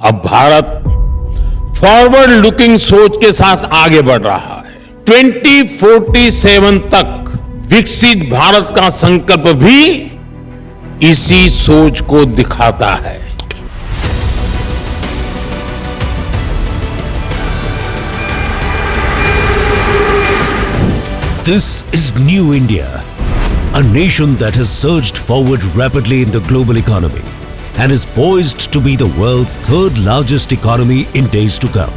अब Bharat forward looking सोच के साथ आगे बढ़ रहा है। 2047 तक विकसित भारत का संकल्प भी इसी सोच को दिखाता है। This is New India, a nation that has surged forward rapidly in the global economy and is poised to be the world's third largest economy in days to come.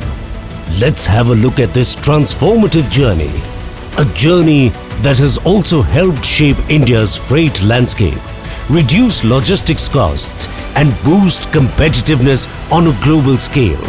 Let's have a look at this transformative journey, a journey that has also helped shape India's freight landscape, reduce logistics costs and boost competitiveness on a global scale.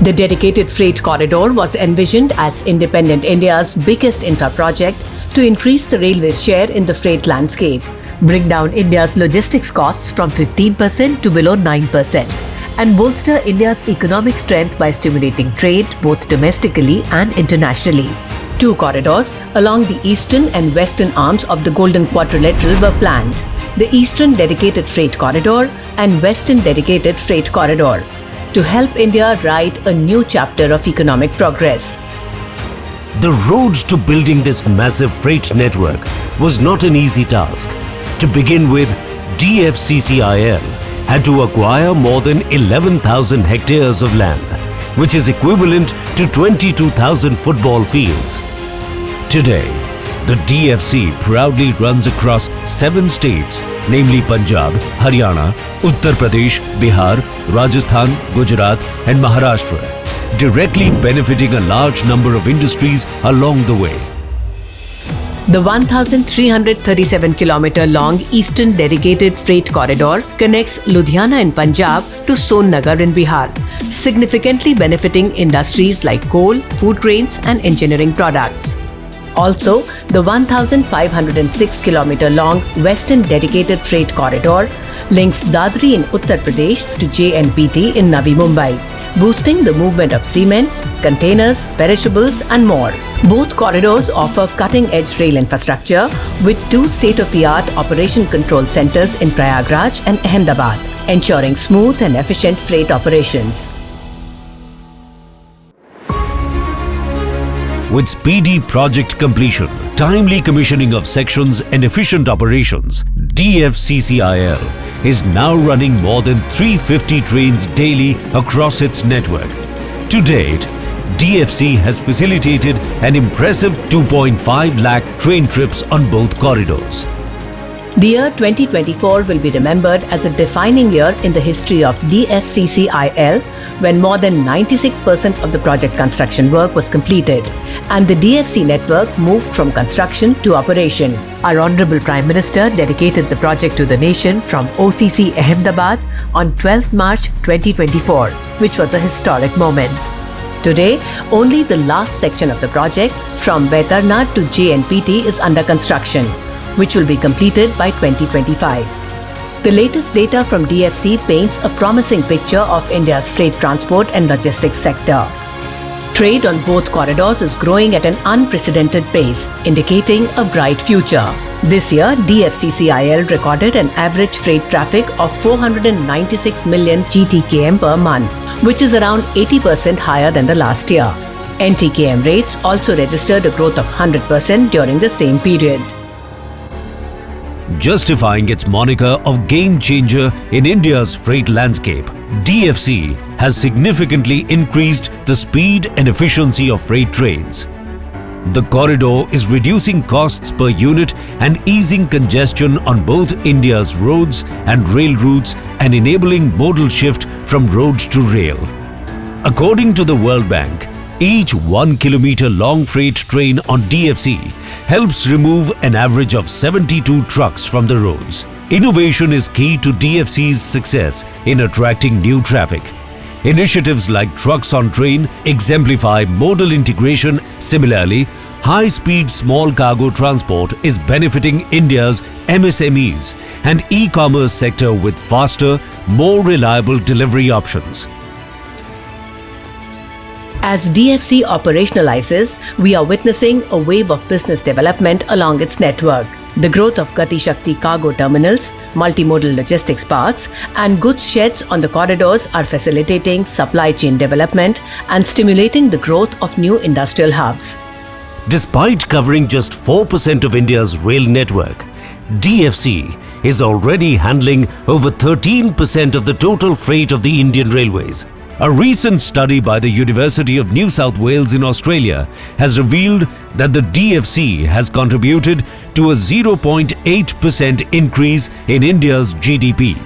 The dedicated freight corridor was envisioned as independent India's biggest infra project to increase the railway's share in the freight landscape, bring down India's logistics costs from 15% to below 9%, and bolster India's economic strength by stimulating trade both domestically and internationally. Two corridors along the eastern and western arms of the Golden Quadrilateral were planned: the Eastern Dedicated Freight Corridor and Western Dedicated Freight Corridor, to help India write a new chapter of economic progress. The road to building this massive freight network was not an easy task. To begin with, DFCCIL had to acquire more than 11,000 hectares of land, which is equivalent to 22,000 football fields. Today, the DFC proudly runs across 7 states, namely Punjab, Haryana, Uttar Pradesh, Bihar, Rajasthan, Gujarat and Maharashtra, directly benefiting a large number of industries along the way. The 1,337-kilometer long Eastern Dedicated Freight Corridor connects Ludhiana in Punjab to Sonnagar in Bihar, significantly benefiting industries like coal, food grains and engineering products. Also, the 1,506-kilometer long Western Dedicated Freight Corridor links Dadri in Uttar Pradesh to JNPT in Navi Mumbai, boosting the movement of cement, containers, perishables and more. Both corridors offer cutting-edge rail infrastructure with 2 state-of-the-art operation control centers in Prayagraj and Ahmedabad, ensuring smooth and efficient freight operations. With speedy project completion, timely commissioning of sections and efficient operations, DFCCIL is now running more than 350 trains daily across its network. To date, DFC has facilitated an impressive 2.5 lakh train trips on both corridors. The year 2024 will be remembered as a defining year in the history of DFCCIL, when more than 96% of the project construction work was completed and the DFC network moved from construction to operation. Our Honorable Prime Minister dedicated the project to the nation from OCC Ahmedabad on 12th March 2024, which was a historic moment. Today, only the last section of the project from Baitarnad to JNPT is under construction, which will be completed by 2025. The latest data from DFC paints a promising picture of India's freight transport and logistics sector. Trade on both corridors is growing at an unprecedented pace, indicating a bright future. This year, DFCCIL recorded an average freight traffic of 496 million GTKM per month, which is around 80% higher than the last year. NTKM rates also registered a growth of 100% during the same period. Justifying its moniker of game changer in India's freight landscape, DFC has significantly increased the speed and efficiency of freight trains. The corridor is reducing costs per unit and easing congestion on both India's roads and rail routes and enabling modal shift from road to rail. According to the World Bank, each 1 kilometer long freight train on DFC helps remove an average of 72 trucks from the roads. Innovation is key to DFC's success in attracting new traffic. Initiatives like Trucks on Train exemplify modal integration. Similarly, high-speed small cargo transport is benefiting India's MSMEs and e-commerce sector with faster, more reliable delivery options. As DFC operationalizes, we are witnessing a wave of business development along its network. The growth of Gati Shakti cargo terminals, multimodal logistics parks, and goods sheds on the corridors are facilitating supply chain development and stimulating the growth of new industrial hubs. Despite covering just 4% of India's rail network, DFC is already handling over 13% of the total freight of the Indian Railways. A recent study by the University of New South Wales in Australia has revealed that the DFC has contributed to a 0.8% increase in India's GDP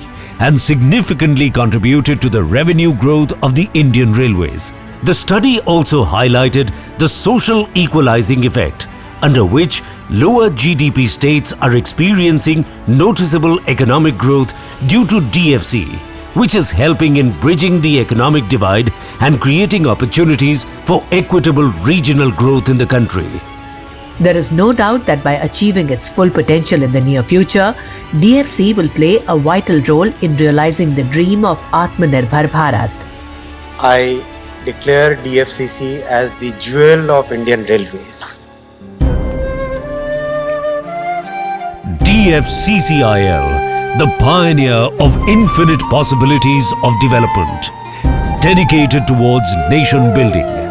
and significantly contributed to the revenue growth of the Indian Railways. The study also highlighted the social equalizing effect, under which lower GDP states are experiencing noticeable economic growth due to DFC, which is helping in bridging the economic divide and creating opportunities for equitable regional growth in the country. There is no doubt that by achieving its full potential in the near future, DFC will play a vital role in realizing the dream of Atmanirbhar Bharat. I declare DFCC as the jewel of Indian Railways. DFCCIL, the pioneer of infinite possibilities of development, dedicated towards nation building.